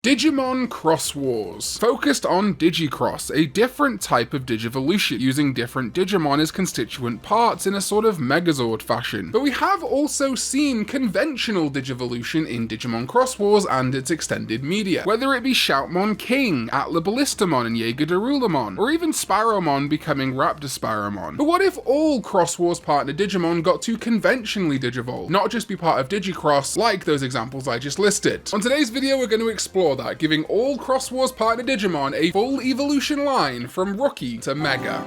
Digimon Xros Wars, focused on Digicross, a different type of Digivolution, using different Digimon as constituent parts in a sort of Megazord fashion. But we have also seen conventional Digivolution in Digimon Xros Wars and its extended media, whether it be Shoutmon King, Ballistamon and Dorulumon, or even Sparrowmon becoming Raptor Sparrowmon. But what if all Xros Wars partner Digimon got to conventionally Digivolve, not just be part of Digicross like those examples I just listed? On today's video we're going to explore that, giving all Xros Wars partner Digimon a full evolution line from Rookie to Mega.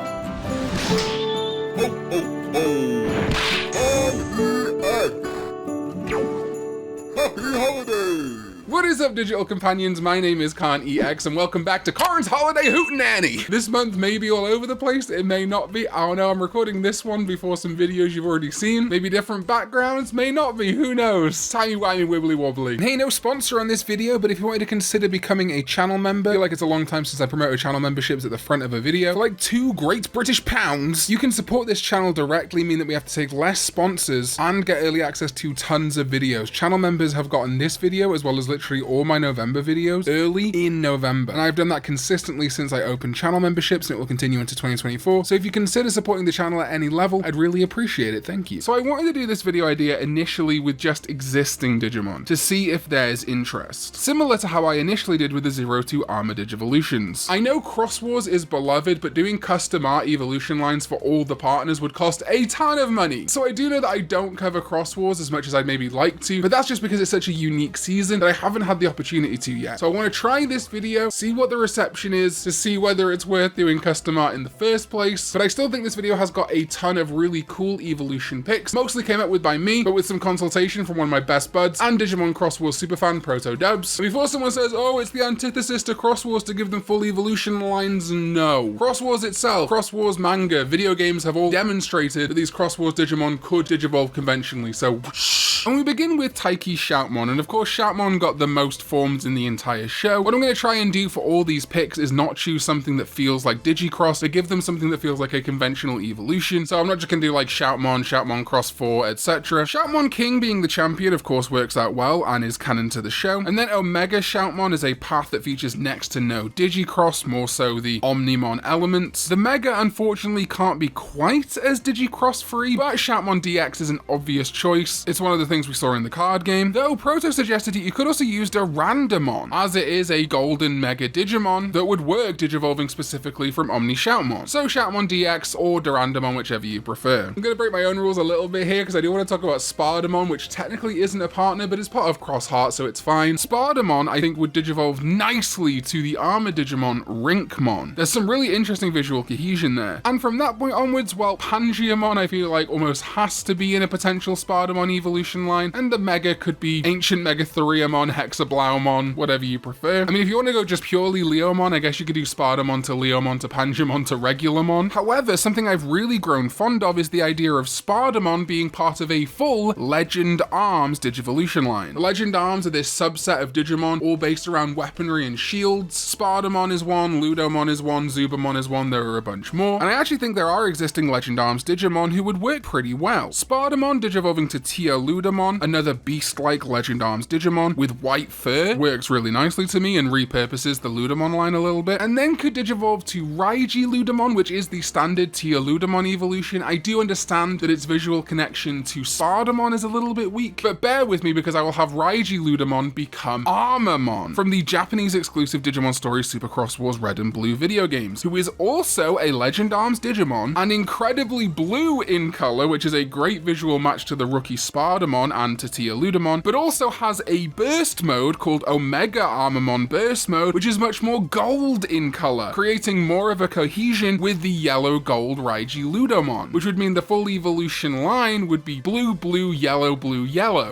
Happy holidays! What is up, digital companions? My name is Karn EX and welcome back to Karn's Holiday Hootenanny! This month may be all over the place, it may not be, I don't know, I'm recording this one before some videos you've already seen, maybe different backgrounds, may not be, who knows? Timey-wimey wibbly wobbly. Hey, no sponsor on this video, but if you wanted to consider becoming a channel member, I feel like it's a long time since I promoted channel memberships at the front of a video, for like £2 great British pounds, you can support this channel directly, meaning that we have to take less sponsors and get early access to tons of videos. Channel members have gotten this video as well as literally all my November videos early in November, and I've done that consistently since I opened channel memberships, and it will continue into 2024. So if you consider supporting the channel at any level, I'd really appreciate it. Thank you. So I wanted to do this video idea initially with just existing Digimon to see if there's interest, similar to how I initially did with the 0-2 Armor Digivolutions. I know Xros Wars is beloved, but doing custom art evolution lines for all the partners would cost a ton of money. So I do know that I don't cover Xros Wars as much as I'd maybe like to, but that's just because it's such a unique season that I haven't had the opportunity to yet. So I want to try this video, see what the reception is, to see whether it's worth doing custom art in the first place. But I still think this video has got a ton of really cool evolution picks, mostly came up with by me, but with some consultation from one of my best buds and Digimon Xros Wars superfan Proto Dubs. And before someone says, oh, it's the antithesis to Xros Wars to give them full evolution lines, no. Xros Wars itself, Xros Wars manga, video games have all demonstrated that these Xros Wars Digimon could digivolve conventionally, so whoosh. And we begin with Taiki Shoutmon, and of course Shoutmon got the most forms in the entire show. What I'm going to try and do for all these picks is not choose something that feels like Digicross, but give them something that feels like a conventional evolution. So I'm not just going to do like Shoutmon, Shoutmon Cross 4, etc. Shoutmon King being the champion of course works out well and is canon to the show. And then Omega Shoutmon is a path that features next to no Digicross, more so the Omnimon elements. The Mega unfortunately can't be quite as Digicross free, but Shoutmon DX is an obvious choice. It's one of the things we saw in the card game, though Proto suggested that you could also use Damemon, as it is a golden Mega Digimon that would work digivolving specifically from Omni Shoutmon. So Shoutmon DX or Damemon, whichever you prefer. I'm going to break my own rules a little bit here because I do want to talk about Spadamon, which technically isn't a partner, but is part of Cross Heart, so it's fine. Spadamon, I think, would digivolve nicely to the Armor Digimon Rinkmon. There's some really interesting visual cohesion there. And from that point onwards, well, Pangeamon, I feel like almost has to be in a potential Spadamon evolution line, and the Mega could be Ancient Mega Threamon, Hexablaumon, whatever you prefer. I mean, if you want to go just purely Leomon, I guess you could do Spadamon to Leomon to Pangeamon to Regularmon. However, something I've really grown fond of is the idea of Spadamon being part of a full Legend Arms Digivolution line. The Legend Arms are this subset of Digimon, all based around weaponry and shields. Spadamon is one, Ludomon is one, Zubamon is one, there are a bunch more. And I actually think there are existing Legend Arms Digimon who would work pretty well. Spadamon digivolving to Ludomon, another beast-like Legend Arms Digimon with white fur, works really nicely to me and repurposes the Ludomon line a little bit, and then could digivolve to Raiji Ludomon, which is the standard Ludomon evolution. I do understand that its visual connection to Spadamon is a little bit weak, but bear with me because I will have Raiji Ludomon become Armormon from the Japanese exclusive Digimon Story Super Xros Wars Red and Blue video games, who is also a Legend Arms Digimon and incredibly blue in color, which is a great visual match to the rookie Spadamon and to Ludomon, but also has a burst mode called Omega Armormon Burst Mode, which is much more gold in color, creating more of a cohesion with the yellow gold Raiji Ludomon, which would mean the full evolution line would be blue, blue, yellow,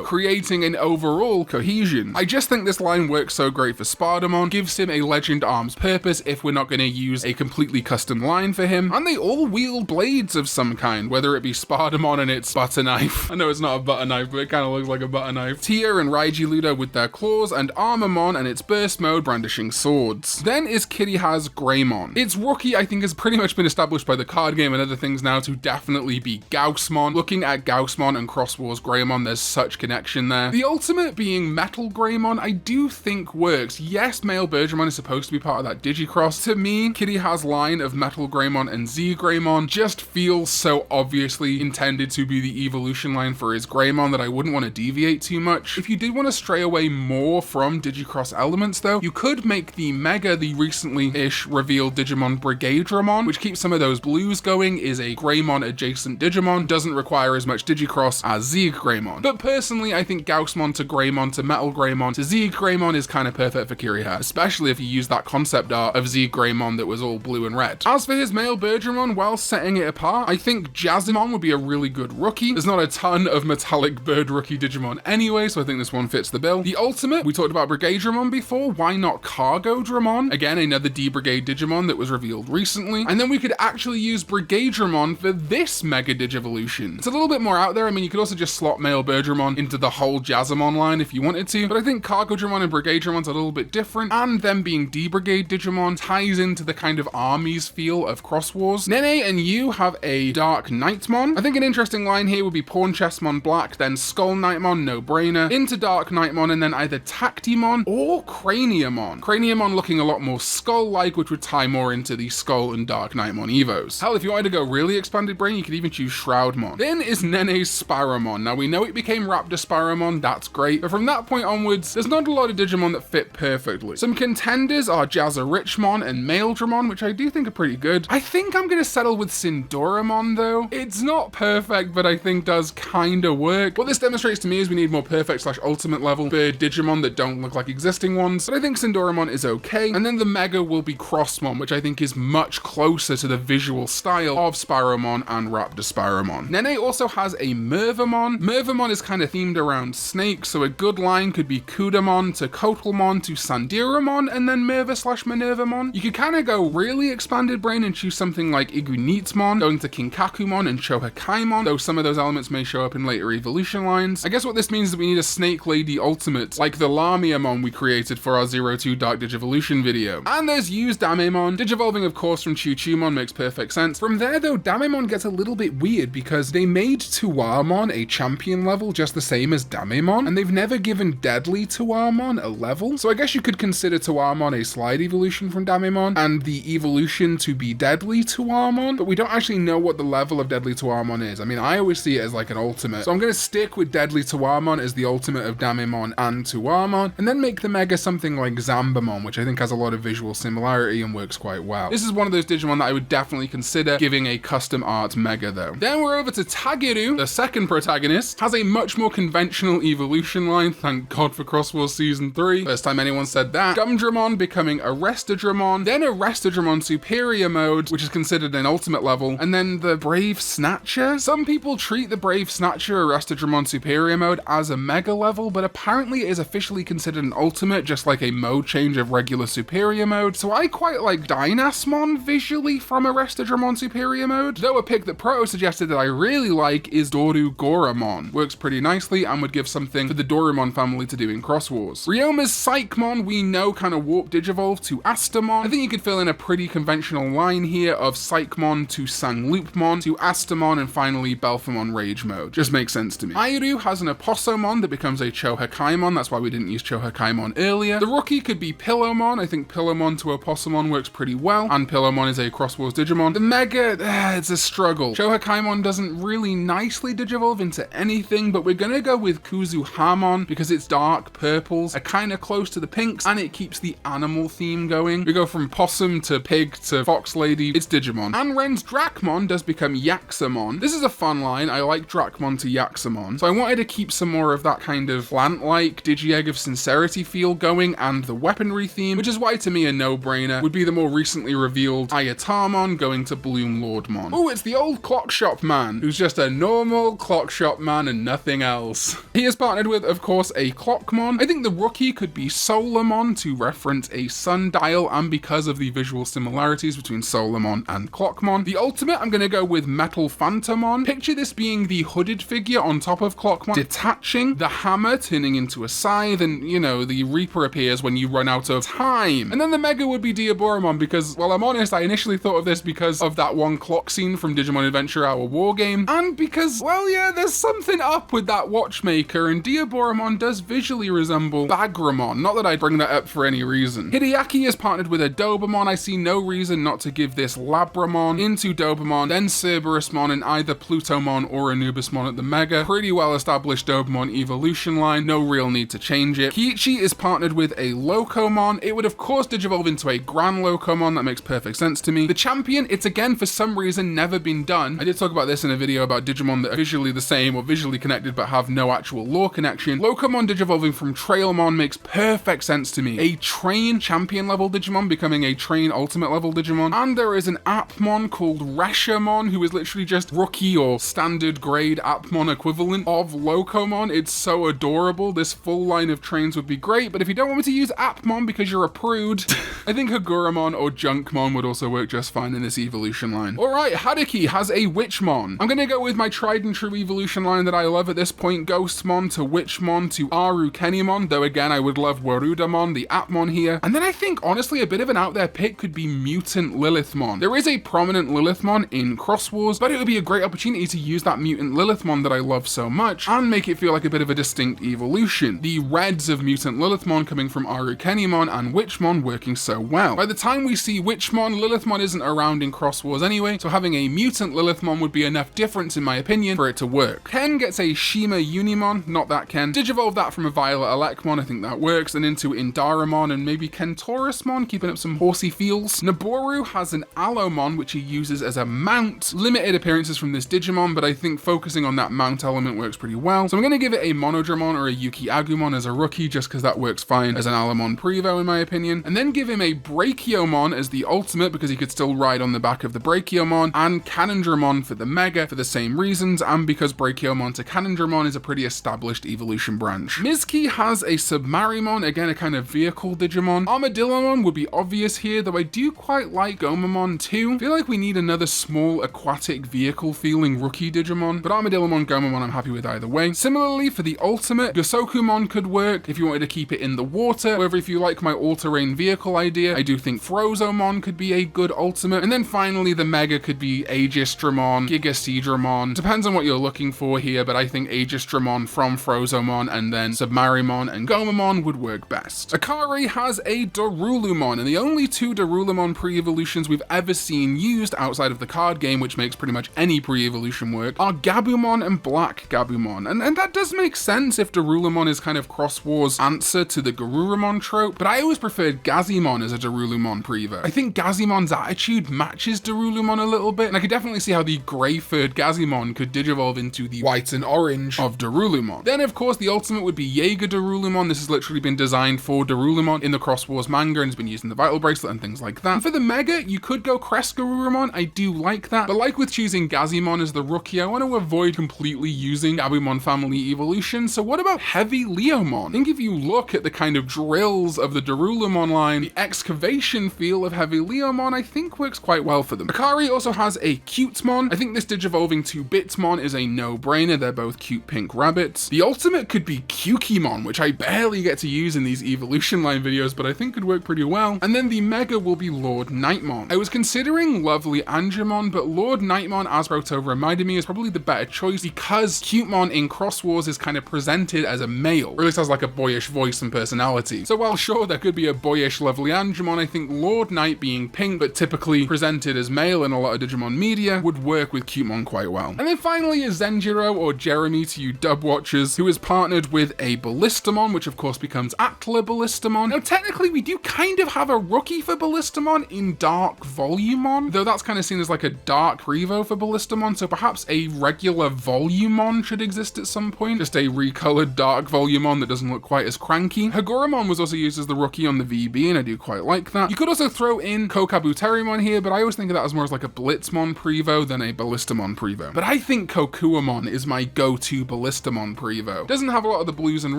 creating an overall cohesion. I just think this line works so great for Spadamon, gives him a Legend Arms purpose if we're not going to use a completely custom line for him, and they all wield blades of some kind, whether it be Spadamon and its butter knife. I know it's not a butter knife, knife, but it kind of looks like a butter knife. Tia and Raijiludo with their claws, and Armamon and its burst mode brandishing swords. Then is Kitty has Greymon. Its rookie, I think, has pretty much been established by the card game and other things now to definitely be Gaussmon. Looking at Gaussmon and Xros Wars Greymon, there's such connection there. The ultimate being Metal Greymon, I do think works. Yes, Mailbirdramon is supposed to be part of that Digicross. To me, Kitty has line of Metal Greymon and Z Greymon just feels so obviously intended to be the evolution line for his Greymon that I wouldn't want to deviate too much. If you did want to stray away more from Digicross elements though, you could make the Mega, the recently-ish revealed Digimon Brigadramon, which keeps some of those blues going, is a Greymon adjacent Digimon, doesn't require as much Digicross as Z Greymon. But personally, I think Gaussmon to Greymon to Metal Greymon to Z Greymon is kind of perfect for Kiriha, especially if you use that concept art of Z Greymon that was all blue and red. As for his Mailbirdramon, while setting it apart, I think Jazzmon would be a really good rookie. There's not a ton of metallic bird rookie Digimon anyway, so I think this one fits the bill. The ultimate, we talked about Brigadramon before, why not Cargodramon? Again, another D-Brigade Digimon that was revealed recently. And then we could actually use Brigadramon for this Mega Digivolution. It's a little bit more out there. I mean, you could also just slot Mailbirdramon into the whole Jazzmon line if you wanted to, but I think Cargodramon and Brigadramon's a little bit different, and them being D-Brigade Digimon ties into the kind of armies feel of Xros Wars. Nene and you have a DarkKnightmon. I think an interesting line here would be Pawn Chessmon Black, then Skullknightmon, no brainer, into DarkKnightmon, and then either Tactimon or Craniamon. Craniamon looking a lot more skull-like, which would tie more into the Skull and DarkKnightmon evos. Hell, if you wanted to go really expanded brain, you could even choose Shoutmon. Then is Nene's Sparrowmon. Now we know it became Raptor Sparrowmon, that's great, but from that point onwards, there's not a lot of Digimon that fit perfectly. Some contenders are Jazzarichmon and Mailbirdramon, which I do think are pretty good. I think I'm gonna settle with Sindoramon though. It's not perfect, but I think does kinda work. What this demonstrates to me is we need more perfect / ultimate level bird Digimon that don't look like existing ones, but I think Sindoramon is okay. And then the Mega will be Crossmon, which I think is much closer to the visual style of Sparrowmon and Raptor Sparrowmon. Nene also has a Mervamon. Mervamon is kind of themed around snakes, so a good line could be Cutemon to Kotalmon to Sandiramon, and then Merva / Minervamon. You could kind of go really expanded brain and choose something like Igunitmon, going to Kinkakumon and Shohakaimon, though some of those elements may show up in later evolution lines. I guess what this means is that we need a Snake Lady ultimate, like the Lamiamon we created for our 02 Dark Digivolution video. And there's used Damemon. Digivolving, of course, from Cutemon makes perfect sense. From there, though, Damemon gets a little bit weird because they made Tuarmon a champion level just the same as Damemon, and they've never given Deadly Tuarmon a level. So I guess you could consider Tuarmon a slide evolution from Damemon, and the evolution to be Deadly Tuarmon, but we don't actually know what the level of Deadly Tuarmon is. I mean, I always see it as like an ultimate, so I'm going to stick with Deadly Tuarmon as the ultimate of Damemon and Tuarmon, and then make the Mega something like Zambamon, which I think has a lot of visual similarity and works quite well. This is one of those Digimon that I would definitely consider giving a custom art Mega though. Then we're over to Tagiru, the second protagonist, has a much more conventional evolution line, thank God for Xros Wars Season 3. First time anyone said that. Gumdramon becoming Arrestadramon, then Arrestadramon Superior Mode, which is considered an ultimate level, and then the Brave Snatcher. Some people treat the Brave Snatcher Arrestadramon Superior Mode as a Mega level, but apparently it is officially considered an ultimate, just like a mode change of regular Superior Mode, so I quite like Dynasmon visually from Arrestadramon Superior Mode, though a pick that Proto suggested that I really like is Dorugoramon. Works pretty nicely and would give something for the Dorulumon family to do in Xros Wars. Ryoma's Psychemon, we know, kind of warp Digivolve to Astamon. I think you could fill in a pretty conventional line here of Psychemon to Sangloopmon to Astamon and finally Belphamon Rage Mode. Just makes sense to me. Airu has an Oppossumon that becomes a Chohakaimon, that's why we didn't use Chohakaimon earlier. The rookie could be Pillowmon. I think Pillowmon to Oppossumon works pretty well, and Pillowmon is a Xros Wars Digimon. The Mega, it's a struggle. Chohakaimon doesn't really nicely Digivolve into anything, but we're gonna go with Kuzuhamon because its dark purples are kind of close to the pinks and it keeps the animal theme going. We go from possum to pig to fox lady, it's Digimon. And Ren's Dracmon does become Yaxamon. This is a fun line. I like Dracmon to Yaxamon, so I wanted to keep some more of that kind of plant-like Digi-Egg of Sincerity feel going, and the weaponry theme, which is why to me a no-brainer would be the more recently revealed Ayatamon going to Bloom Lordmon. Oh, it's the old clock shop man, who's just a normal clock shop man and nothing else. He is partnered with, of course, a Clockmon. I think the rookie could be Solarmon to reference a sundial, and because of the visual similarities between Solarmon and Clockmon. The ultimate, I'm gonna go with Metal Phantomon. Picture this being the hooded figure on top top of Clockmon, detaching, the hammer turning into a scythe, and, you know, the Reaper appears when you run out of time. And then the Mega would be Diaboromon because, well, I'm honest, I initially thought of this because of that one clock scene from Digimon Adventure Hour War Game, and because, well, yeah, there's something up with that watchmaker, and Diaboromon does visually resemble Bagramon. Not that I'd bring that up for any reason. Hideaki is partnered with a Dobermon. I see no reason not to give this Labramon into Dobermon, then Cerberusmon, and either Plutomon or Anubismon at the Mega. Pretty well established Dobermon evolution line, no real need to change it. Kiichi is partnered with a Locomon. It would of course digivolve into a Gran Locomon, that makes perfect sense to me. The champion, it's again for some reason never been done. I did talk about this in a video about Digimon that are visually the same or visually connected but have no actual lore connection. Locomon digivolving from Trailmon makes perfect sense to me. A train champion level Digimon becoming a train ultimate level Digimon, and there is an Appmon called Reshiramon who is literally just rookie or standard grade Appmon equivalent of Locomon. It's so adorable. This full line of trains would be great, but if you don't want me to use Appmon because you're a prude, I think Haguramon or Junkmon would also work just fine in this evolution line. Alright, Hadaki has a Witchmon. I'm gonna go with my tried and true evolution line that I love at this point, Ghostmon to Witchmon to Arukenimon, though again I would love Warudamon, the Appmon here. And then I think honestly a bit of an out there pick could be Mutant Lilithmon. There is a prominent Lilithmon in Xros Wars, but it would be a great opportunity to use that Mutant Lilithmon that I love so much and make it feel like a bit of a distinct evolution. The reds of Mutant Lilithmon coming from Arukenimon and Witchmon working so well. By the time we see Witchmon, Lilithmon isn't around in Xros Wars anyway, so having a Mutant Lilithmon would be enough difference in my opinion for it to work. Ken gets a ShimaUnimon, not that Ken. Digivolve that from a Violet Elecmon, I think that works, and into Indaramon and maybe Kentorusmon, keeping up some horsey feels. Naboru has an Allomon, which he uses as a mount. Limited appearances from this Digimon, but I think focusing on that mount element works pretty well. So I'm going to give it a Monodramon or a Yuki Agumon as a rookie, just because that works fine as an Allomon Prevo in my opinion. And then give him a Brachiomon as the ultimate, because he could still ride on the back of the Brachiomon, and Canondramon for the Mega for the same reasons, and because Brachiomon to Canondramon is a pretty established evolution branch. Mizuki has a Submarimon, again a kind of vehicle Digimon. Armadillomon would be obvious here, though I do quite like Gomamon too. I feel like we need another small aquatic vehicle feeling rookie Digimon, but Armadillomon, Gomamon I'm happy with either way. Similarly for the ultimate, Gosokumon could work if you wanted to keep it in the water. However, if you like my all-terrain vehicle idea, I do think Frozomon could be a good ultimate. And then finally the Mega could be Aegistramon, Gigaseedramon. Depends on what you're looking for here, but I think Aegistramon from Frozomon and then Submarimon and Gomamon would work best. Akari has a Dorulumon, and the only two Dorulumon pre-evolutions we've ever seen used outside of the card game, which makes pretty much any pre-evolution work, are Gabumon and Black Gabumon. And that does make sense if Dorulumon is kind of Xros Wars' answer to the Garurumon trope, but I always preferred Gazimon as a Dorulumon prevo. I think Gazimon's attitude matches Dorulumon a little bit, and I could definitely see how the grey-furred Gazimon could digivolve into the white and orange of Dorulumon. Then of course the ultimate would be Jaeger Dorulumon. This has literally been designed for Dorulumon in the Xros Wars manga and has been used in the Vital Bracelet and things like that. And for the Mega, you could go Crest Garurumon, I do like that, but like with choosing Gazimon as the rookie, I want to avoid completely using Gabumon family evolution, so what about Heavy Leomon? I think if you look at the kind of drills of the Dorulumon line, the excavation feel of Heavy Leomon I think works quite well for them. Akari also has a Cutemon. I think this digivolving to Bitmon is a no-brainer, they're both cute pink rabbits. The ultimate could be Cukimon, which I barely get to use in these evolution line videos, but I think could work pretty well. And then the Mega will be Lordknightmon. I was considering Lovely Angemon, but Lordknightmon, as Roto reminded me, is probably the better choice because Cutemon in Xros Wars is kind of presented as a male, or at least has like a boyish voice and personality. So while sure there could be a boyish Lovely Angemon, I think Lordknight being pink but typically presented as male in a lot of Digimon media would work with Cutemon quite well. And then finally is Zenjiro, or Jeremy to you dub watchers, who is partnered with a Ballistamon, which of course becomes Atla Ballistamon. Now technically we do kind of have a rookie for Ballistamon in Dark Volumon, though that's kind of seen as like a dark Revo for Ballistamon, so perhaps a regular Volumon should exist at some point, just a recolored Dark Volumon that doesn't look quite as cranky. Haguramon was also used as the rookie on the VB, and I do quite like that. You could also throw in Kokabuterimon here, but I always think of that as more as like a Blitzmon Prevo than a Ballistamon Prevo. But I think Kokuamon is my go-to Ballistamon Prevo. Doesn't have a lot of the blues and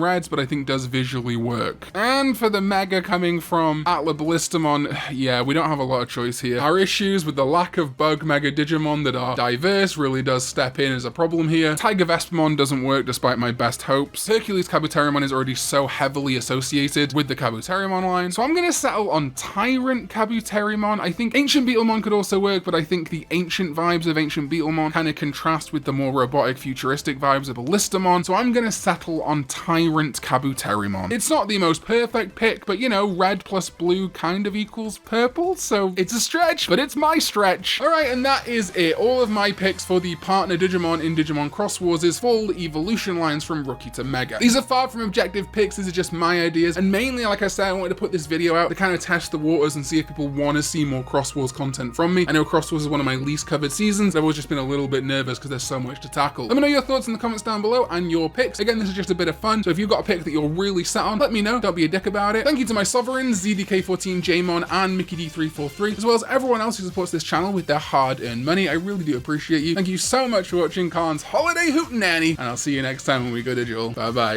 reds, but I think does visually work. And for the Mega coming from Atla Ballistamon, yeah, we don't have a lot of choice here. Our issues with the lack of bug Mega Digimon that are diverse really does step in as a problem here. Tiger Vespamon doesn't work despite my best hopes. Hercules Kabuterimon is already so heavily associated with the Kabuterimon line, so I'm gonna settle on Tyrant Kabuterimon. I think Ancient Beetlemon could also work, but I think the ancient vibes of Ancient Beetlemon kind of contrast with the more robotic, futuristic vibes of Ballistamon, so I'm gonna settle on Tyrant Kabuterimon. It's not the most perfect pick, but you know, red plus blue kind of equals purple, so it's a stretch, but it's my stretch. All right, and that is it. All of my picks for the partner Digimon in Digimon Xros Wars is full evolution lines from Rookie to Mega. These are far from objective picks, these are just my ideas, and mainly, like I said, I wanted to put this video out to kind of test the waters and see if people want to see more Xros Wars content from me. I know Xros Wars is one of my least covered seasons. I've always just been a little bit nervous because there's so much to tackle. Let me know your thoughts in the comments down below and your picks. Again, this is just a bit of fun, so if you've got a pick that you're really set on, let me know. Don't be a dick about it. Thank you to my sovereigns, ZDK14, Jmon, and MickeyD343, as well as everyone else who supports this channel with their hard-earned money. I really do appreciate you. Thank you so much for watching Karn's Holiday Hootenanny, and I'll see you next time when we go digital. Bye bye.